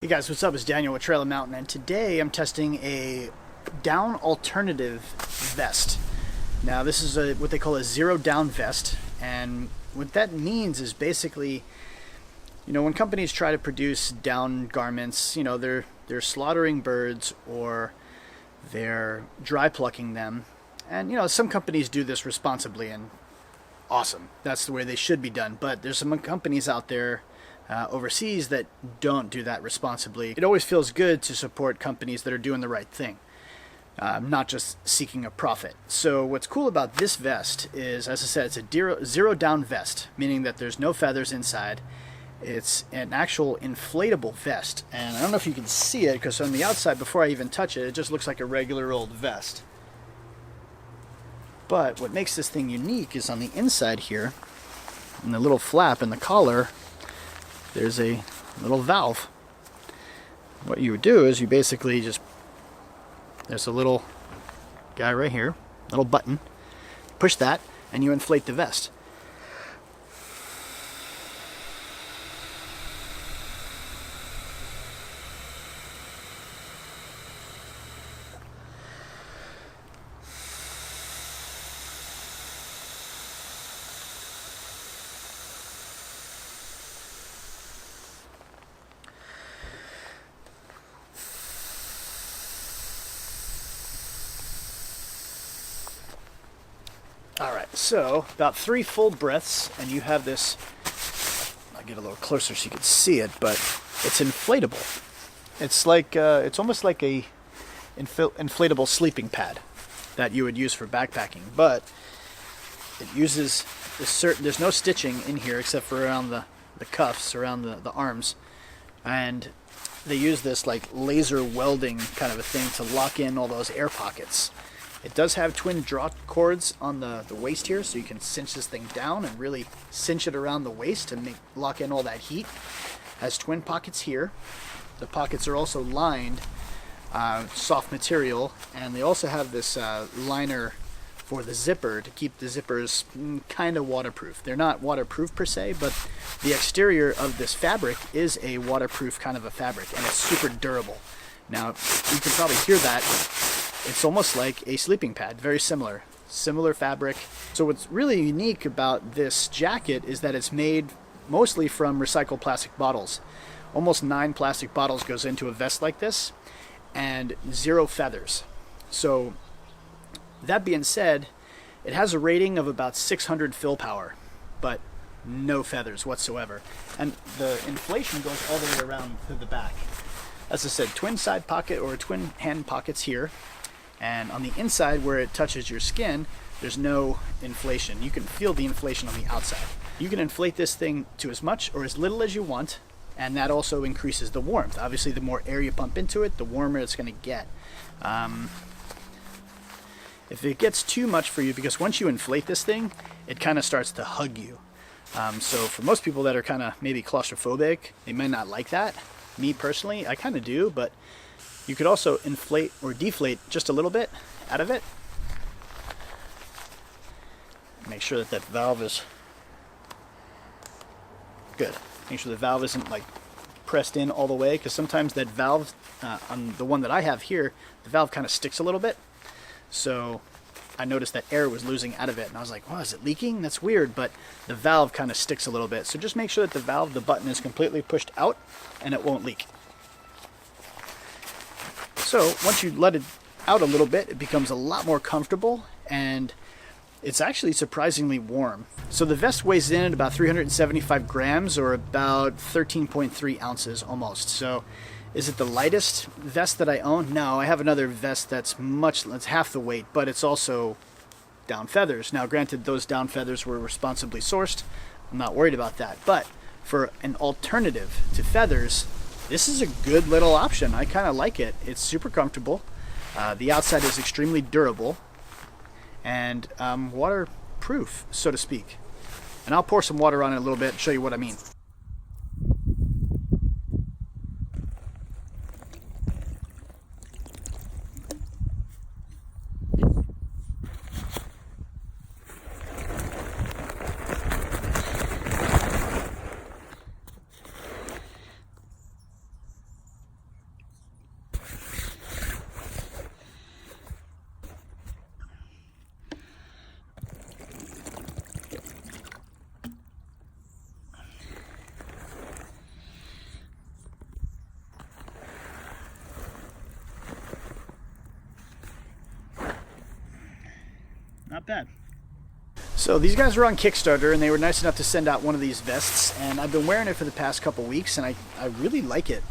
Hey guys, what's up? It's Daniel with Trail of Mountain, and today I'm testing a down alternative vest. Now this is what they call a zero down vest, and what that means is basically, when companies try to produce down garments, they're slaughtering birds or they're dry plucking them, and some companies do this responsibly and awesome. That's the way they should be done. But there's some companies out there overseas that don't do that responsibly. It always feels good to support companies that are doing the right thing, not just seeking a profit. So what's cool about this vest is, as I said, it's a zero down vest, meaning that there's no feathers inside. It's an actual inflatable vest, and I don't know if you can see it because on the outside, before I even touch it, it just looks like a regular old vest. But what makes this thing unique is on the inside here, in the little flap in the collar, there's a little valve. What you would do is you basically there's a little guy right here, little button, push that, and you inflate the vest. Alright, so about 3 full breaths, and you have this. I'll get a little closer so you can see it, but it's inflatable. It's like, it's almost like a inflatable sleeping pad that you would use for backpacking, but it uses there's no stitching in here except for around the cuffs, around the arms, and they use this like laser welding kind of a thing to lock in all those air pockets. It does have twin draw cords on the waist here, so you can cinch this thing down and really cinch it around the waist to lock in all that heat. Has twin pockets here. The pockets are also lined, soft material, and they also have this liner for the zipper to keep the zippers kind of waterproof. They're not waterproof per se, but the exterior of this fabric is a waterproof kind of a fabric, and it's super durable. Now, you can probably hear that. It's almost like a sleeping pad, very similar fabric. So what's really unique about this jacket is that it's made mostly from recycled plastic bottles. Almost 9 plastic bottles goes into a vest like this, and 0 feathers. So that being said, it has a rating of about 600 fill power, but no feathers whatsoever. And the inflation goes all the way around to the back. As I said, twin side pocket or twin hand pockets here. And on the inside where it touches your skin, there's no inflation. You can feel the inflation on the outside. You can inflate this thing to as much or as little as you want, and that also increases the warmth. Obviously, the more air you pump into it, the warmer it's going to get. If it gets too much for you, because once you inflate this thing, it kind of starts to hug you. So for most people that are kind of maybe claustrophobic, they might not like that. Me personally, I kind of do, but you could also inflate or deflate just a little bit out of it. Make sure that valve is good. Make sure the valve isn't like pressed in all the way, because sometimes that valve, on the one that I have here, the valve kind of sticks a little bit. So I noticed that air was losing out of it, and I was like, wow, is it leaking? That's weird, but the valve kind of sticks a little bit. So just make sure that the button is completely pushed out and it won't leak. So once you let it out a little bit, it becomes a lot more comfortable, and it's actually surprisingly warm. So the vest weighs in at about 375 grams, or about 13.3 ounces almost. So is it the lightest vest that I own? No, I have another vest that's half the weight, but it's also down feathers. Now granted, those down feathers were responsibly sourced. I'm not worried about that. But for an alternative to feathers, this is a good little option. I kind of like it. It's super comfortable. The outside is extremely durable and waterproof, so to speak. And I'll pour some water on it a little bit and show you what I mean. not bad. So these guys were on Kickstarter and they were nice enough to send out one of these vests, and I've been wearing it for the past couple weeks and I really like it.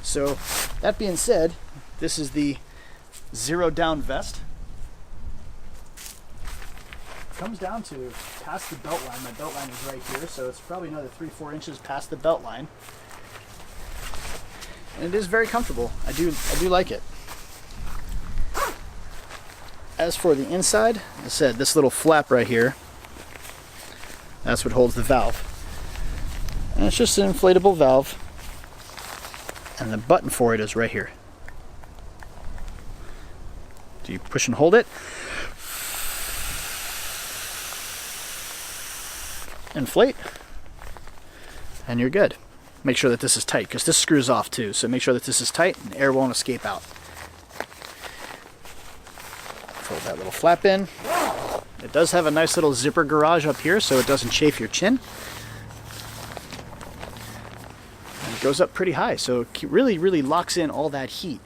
So that being said, this is the Zero Down vest. Comes down to past the belt line. My belt line is right here, so it's probably another 3-4 inches past the belt line. And it is very comfortable. I do like it. As for the inside, as I said, this little flap right here, that's what holds the valve. And it's just an inflatable valve. And the button for it is right here. So you push and hold it. Inflate. And you're good. Make sure that this is tight, because this screws off too. So make sure that this is tight and air won't escape out. Fold that little flap in. It does have a nice little zipper garage up here so it doesn't chafe your chin. And it goes up pretty high, so it really locks in all that heat.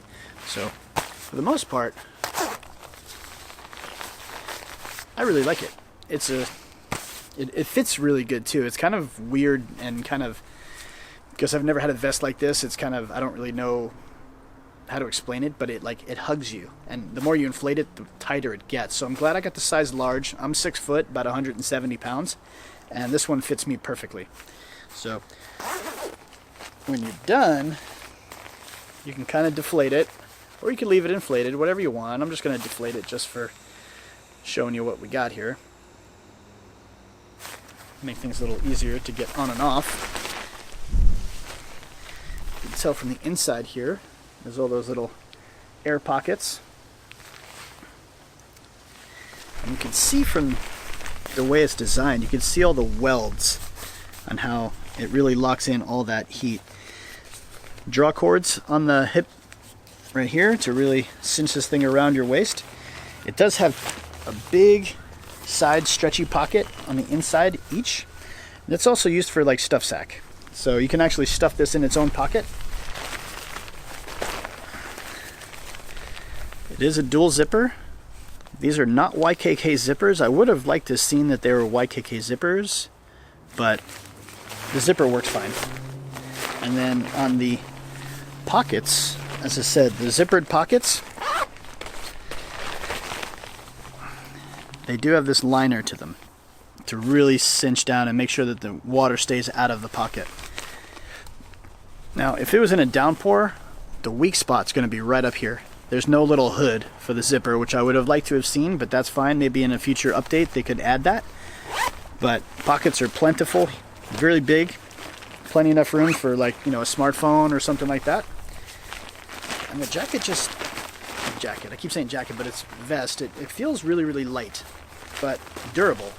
So for the most part, I really like it. It fits really good too. It's kind of weird and kind of, because I've never had a vest like this, it's kind of, I don't really know how to explain it, but it hugs you, and the more you inflate it, the tighter it gets. So I'm glad I got the size large. I'm 6 foot, about 170 pounds, and this one fits me perfectly. So when you're done, you can kind of deflate it, or you can leave it inflated, whatever you want. I'm just going to deflate it just for showing you what we got here. Make things a little easier to get on and off. You can tell from the inside here, there's all those little air pockets. And you can see from the way it's designed, you can see all the welds and how it really locks in all that heat. Draw cords on the hip right here to really cinch this thing around your waist. It does have a big side stretchy pocket on the inside each. That's also used for like stuff sack. So you can actually stuff this in its own pocket. It is a dual zipper. These are not YKK zippers. I would have liked to have seen that they were YKK zippers, but the zipper works fine. And then on the pockets, as I said, the zippered pockets, they do have this liner to them to really cinch down and make sure that the water stays out of the pocket. Now, if it was in a downpour, the weak spot's going to be right up here. There's no little hood for the zipper, which I would have liked to have seen, but that's fine. Maybe in a future update they could add that. But pockets are plentiful, really big, plenty enough room for, like, you know, a smartphone or something like that. And the jacket just, I keep saying jacket, but it's vest. It feels really light, but durable.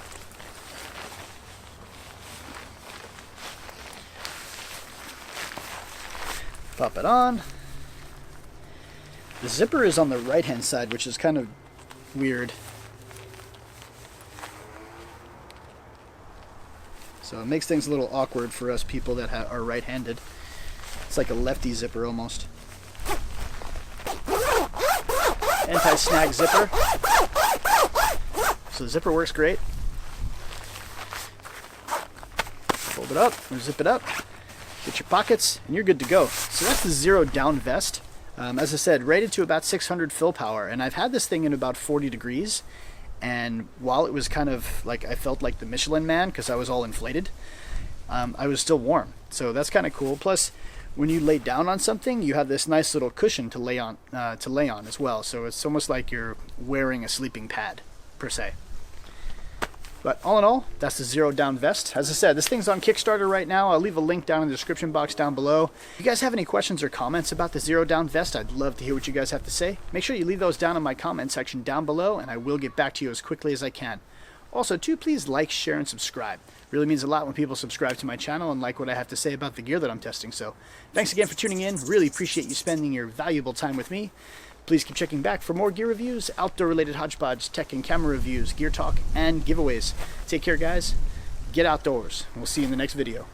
Pop it on. The zipper is on the right hand side, which is kind of weird. So it makes things a little awkward for us people that are right-handed. It's like a lefty zipper almost. Anti-snag zipper. So the zipper works great. Fold it up or zip it up. Get your pockets, and you're good to go. So that's the Zero Down vest. As I said, rated to about 600 fill power, and I've had this thing in about 40 degrees, and while it was kind of like, I felt like the Michelin Man because I was all inflated, I was still warm. So that's kind of cool. Plus, when you lay down on something, you have this nice little cushion to lay on as well. So it's almost like you're wearing a sleeping pad, per se. But all in all, that's the Zero Down vest. As I said, this thing's on Kickstarter right now. I'll leave a link down in the description box down below. If you guys have any questions or comments about the Zero Down vest, I'd love to hear what you guys have to say. Make sure you leave those down in my comment section down below, and I will get back to you as quickly as I can. Also, too, please like, share, and subscribe. It really means a lot when people subscribe to my channel and like what I have to say about the gear that I'm testing. So thanks again for tuning in. Really appreciate you spending your valuable time with me. Please keep checking back for more gear reviews, outdoor-related hodgepodge, tech and camera reviews, gear talk, and giveaways. Take care, guys. Get outdoors. We'll see you in the next video.